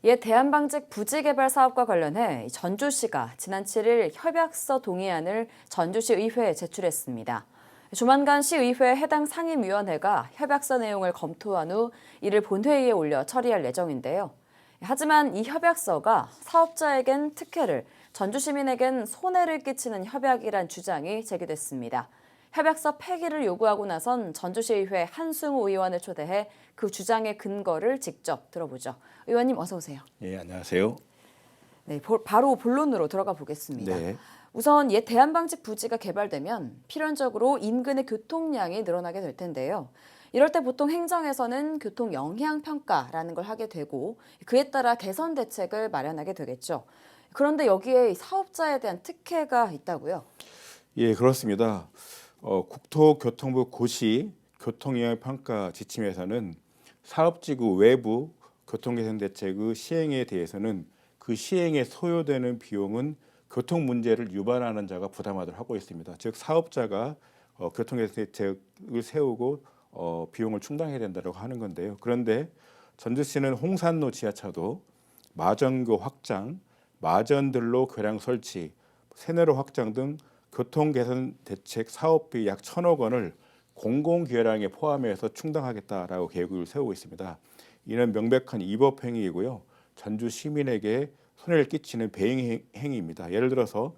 옛 대한방직 부지개발 사업과 관련해 전주시가 지난 7일 협약서 동의안을 전주시 의회에 제출했습니다. 조만간 시의회 해당 상임위원회가 협약서 내용을 검토한 후 이를 본회의에 올려 처리할 예정인데요. 하지만 이 협약서가 사업자에겐 특혜를, 전주 시민에겐 손해를 끼치는 협약이란 주장이 제기됐습니다. 협약서 폐기를 요구하고 나선 전주시의회 한승우 의원을 초대해 그 주장의 근거를 직접 들어보죠. 의원님 어서 오세요. 예, 안녕하세요. 네, 바로 본론으로 들어가 보겠습니다. 네. 우선 옛 대한방직 부지가 개발되면 필연적으로 인근의 교통량이 늘어나게 될 텐데요. 이럴 때 보통 행정에서는 교통 영향 평가라는 걸 하게 되고 그에 따라 개선 대책을 마련하게 되겠죠. 그런데 여기에 사업자에 대한 특혜가 있다고요? 예, 그렇습니다. 국토교통부 고시 교통영향평가 지침에서는 사업지구 외부 교통개선 대책의 시행에 대해서는 그 시행에 소요되는 비용은 교통 문제를 유발하는 자가 부담하도록 하고 있습니다. 즉 사업자가 교통개선 대책을 세우고 비용을 충당해야 된다고 하는 건데요. 그런데 전주시는 홍산로 지하차도, 마전교 확장, 마전들로 교량 설치, 세내로 확장 등 교통개선 대책 사업비 약 1,000억 원을 공공기여량에 포함해서 충당하겠다라고 계획을 세우고 있습니다. 이는 명백한 위법 행위이고요. 전주 시민에게 손해를 끼치는 배임 행위입니다. 예를 들어서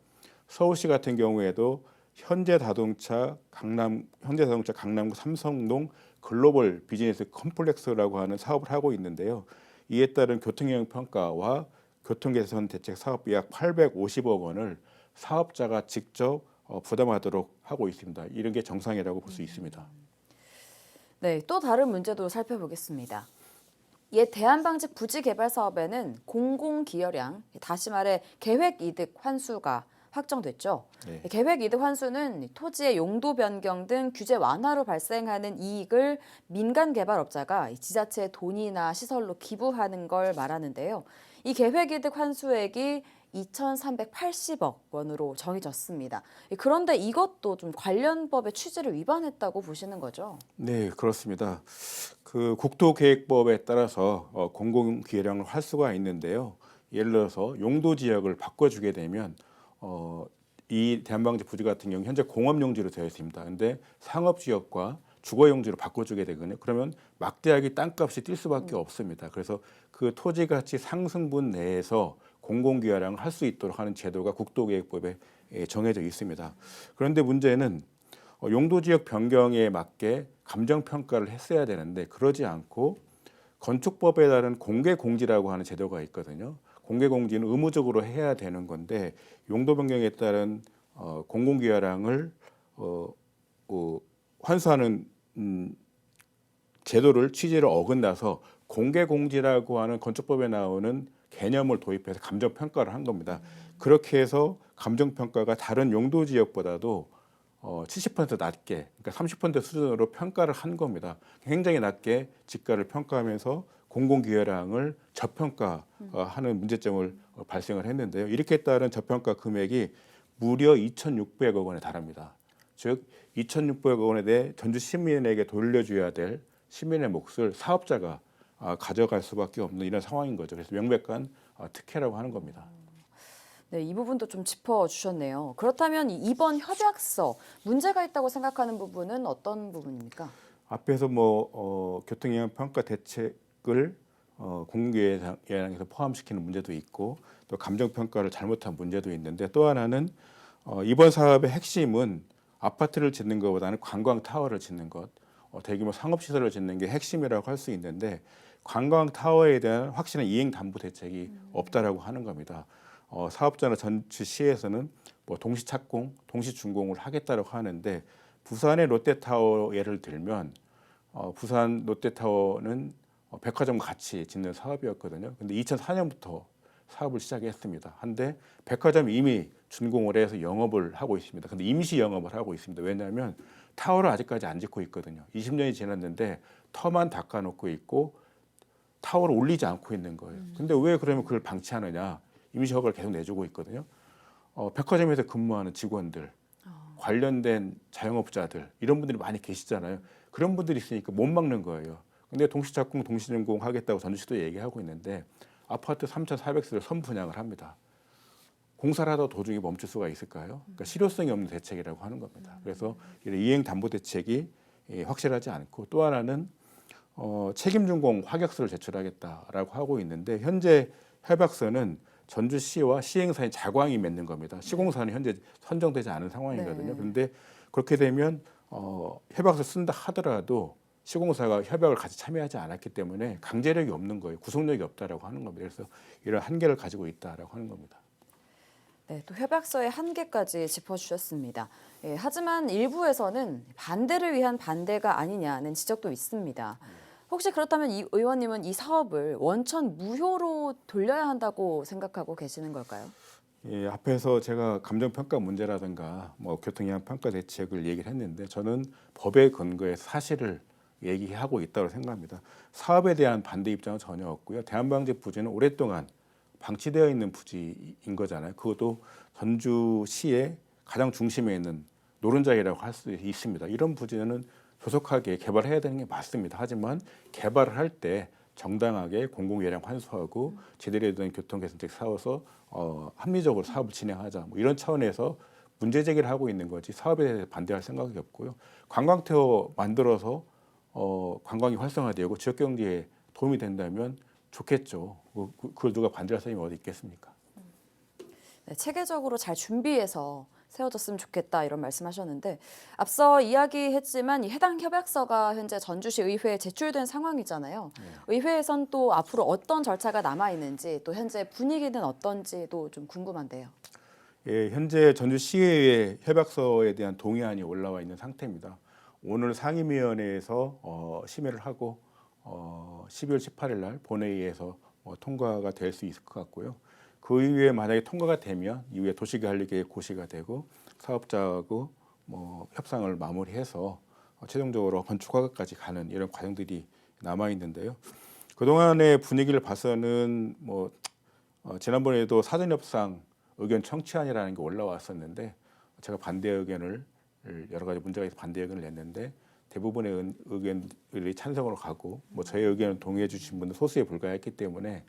서울시 같은 경우에도 현대자동차 강남구 삼성동 글로벌 비즈니스 컴플렉스라고 하는 사업을 하고 있는데요. 이에 따른 교통영향 평가와 교통개선 대책 사업비 약 850억 원을 사업자가 직접 부담하도록 하고 있습니다. 이런 게 정상이라고 볼 수 있습니다. 네, 또 다른 문제도 살펴보겠습니다. 옛 대한방직 부지개발 사업에는 공공기여량, 다시 말해 계획이득 환수가 확정됐죠. 네. 계획이득 환수는 토지의 용도 변경 등 규제 완화로 발생하는 이익을 민간 개발업자가 지자체의 돈이나 시설로 기부하는 걸 말하는데요. 이 계획이득 환수액이 2,380억 원으로 정해졌습니다. 그런데 이것도 좀 관련 법의 취지를 위반했다고 보시는 거죠? 네, 그렇습니다. 그 국토계획법에 따라서 공공기여량을 할 수가 있는데요. 예를 들어서 용도 지역을 바꿔주게 되면 이 대한방직 부지 같은 경우 현재 공업용지로 되어 있습니다. 근데 상업지역과 주거용지로 바꿔주게 되거든요. 그러면 막대하게 땅값이 뛸 수밖에 없습니다. 그래서 그 토지가치 상승분 내에서 공공기여량을 할 수 있도록 하는 제도가 국토계획법에 정해져 있습니다. 그런데 문제는 용도지역 변경에 맞게 감정평가를 했어야 되는데 그러지 않고 건축법에 따른 공개공지라고 하는 제도가 있거든요. 공개공지는 의무적으로 해야 되는 건데 용도 변경에 따른 공공기여량을 환수하는 제도를 취지를 어긋나서 공개공지라고 하는 건축법에 나오는 개념을 도입해서 감정평가를 한 겁니다. 그렇게 해서 감정평가가 다른 용도지역보다도 70% 낮게, 그러니까 30% 수준으로 평가를 한 겁니다. 굉장히 낮게 지가를 평가하면서 공공기여량을 저평가하는 문제점을 발생을 했는데요. 이렇게 따른 저평가 금액이 무려 2,600억 원에 달합니다. 즉 2,600억 원에 대해 전주 시민에게 돌려줘야 될 시민의 몫을 사업자가 가져갈 수밖에 없는 이런 상황인 거죠. 그래서 명백한 특혜라고 하는 겁니다. 네, 이 부분도 좀 짚어주셨네요. 그렇다면 이번 협약서 문제가 있다고 생각하는 부분은 어떤 부분입니까? 앞에서 교통영향 평가 대책을 공공기여량에서 포함시키는 문제도 있고 또 감정평가를 잘못한 문제도 있는데 또 하나는 이번 사업의 핵심은 아파트를 짓는 것보다는 관광 타워를 짓는 것, 대규모 상업시설을 짓는 게 핵심이라고 할 수 있는데 관광 타워에 대한 확실한 이행 담보 대책이 없다라고 하는 겁니다. 사업자나 전주시에서는 동시 착공, 동시 준공을 하겠다고 하는데 부산의 롯데타워 예를 들면 부산 롯데타워는 백화점과 같이 짓는 사업이었거든요. 근데 2004년부터 사업을 시작했습니다. 한데 백화점이 이미 준공을 해서 영업을 하고 있습니다. 근데 임시 영업을 하고 있습니다. 왜냐하면 타워를 아직까지 안 짓고 있거든요. 20년이 지났는데 터만 닦아놓고 있고 타워를 올리지 않고 있는 거예요. 근데 왜 그러면 그걸 방치하느냐? 임시 허가를 계속 내주고 있거든요. 백화점에서 근무하는 직원들, 관련된 자영업자들 이런 분들이 많이 계시잖아요. 그런 분들이 있으니까 못 막는 거예요. 근데 동시착공, 동시전공 하겠다고 전주시도 얘기하고 있는데 아파트 3,400세를 선분양을 합니다. 공사를 하다 도중에 멈출 수가 있을까요? 그러니까 실효성이 없는 대책이라고 하는 겁니다. 그래서 이런 이행 담보 대책이 확실하지 않고, 또 하나는 책임준공 확약서를 제출하겠다라고 하고 있는데, 현재 협약서는 전주시와 시행사인 자광이 맺는 겁니다. 시공사는 현재 선정되지 않은 상황이거든요. 네. 그런데 그렇게 되면 협약서 쓴다 하더라도 시공사가 협약을 같이 참여하지 않았기 때문에 강제력이 없는 거예요. 구속력이 없다라고 하는 겁니다. 그래서 이런 한계를 가지고 있다라고 하는 겁니다. 네, 또 협약서의 한계까지 짚어주셨습니다. 예, 하지만 일부에서는 반대를 위한 반대가 아니냐는 지적도 있습니다. 혹시 그렇다면 이 의원님은 이 사업을 원천 무효로 돌려야 한다고 생각하고 계시는 걸까요? 예, 앞에서 제가 감정평가 문제라든가 뭐 교통위험 평가 대책을 얘기를 했는데, 저는 법에 근거해서 사실을 얘기하고 있다고 생각합니다. 사업에 대한 반대 입장은 전혀 없고요. 대한방제 부지는 오랫동안 방치되어 있는 부지인 거잖아요. 그것도 전주시의 가장 중심에 있는 노른자리라고 할 수 있습니다. 이런 부지는 조속하게 개발해야 되는 게 맞습니다. 하지만 개발을 할 때 정당하게 공공예량 환수하고 제대로 된 교통개선책 세워서 합리적으로 사업을 진행하자, 뭐 이런 차원에서 문제 제기를 하고 있는 거지, 사업에 대해서 반대할 생각이 없고요. 관광태워 만들어서 관광이 활성화되고 지역 경제에 도움이 된다면 좋겠죠. 그걸 누가 반대할 사람이 어디 있겠습니까? 네, 체계적으로 잘 준비해서 세워졌으면 좋겠다 이런 말씀하셨는데, 앞서 이야기했지만 이 해당 협약서가 현재 전주시 의회에 제출된 상황이잖아요. 네. 의회에선 또 앞으로 어떤 절차가 남아 있는지, 또 현재 분위기는 어떤지도 좀 궁금한데요. 예, 현재 전주시의회 협약서에 대한 동의안이 올라와 있는 상태입니다. 오늘 상임위원회에서 심의를 하고 12월 18일 날 본회의에서 통과가 될 수 있을 것 같고요. 그 이후에 만약에 통과가 되면 이후에 도시관리계획 고시가 되고 사업자하고 협상을 마무리해서 최종적으로 건축 허가까지 가는 이런 과정들이 남아 있는데요. 그동안의 분위기를 봐서는 지난번에도 사전 협상 의견 청취안이라는 게 올라왔었는데, 제가 반대 의견을 여러 가지 문제가 있어서 반대 의견을 냈는데 대부분의 의견들이 찬성으로 가고, 저의 의견을 동의해 주신 분들 소수에 불과했기 때문에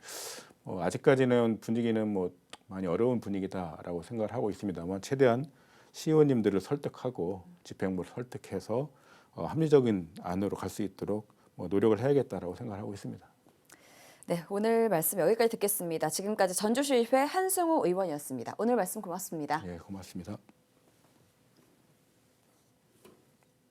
아직까지는 분위기는 많이 어려운 분위기다라고 생각을 하고 있습니다만, 최대한 시의원님들을 설득하고 집행부를 설득해서 합리적인 안으로 갈 수 있도록 노력을 해야겠다라고 생각을 하고 있습니다. 네, 오늘 말씀 여기까지 듣겠습니다. 지금까지 전주시의회 한승우 의원이었습니다. 오늘 말씀 고맙습니다. 예, 고맙습니다.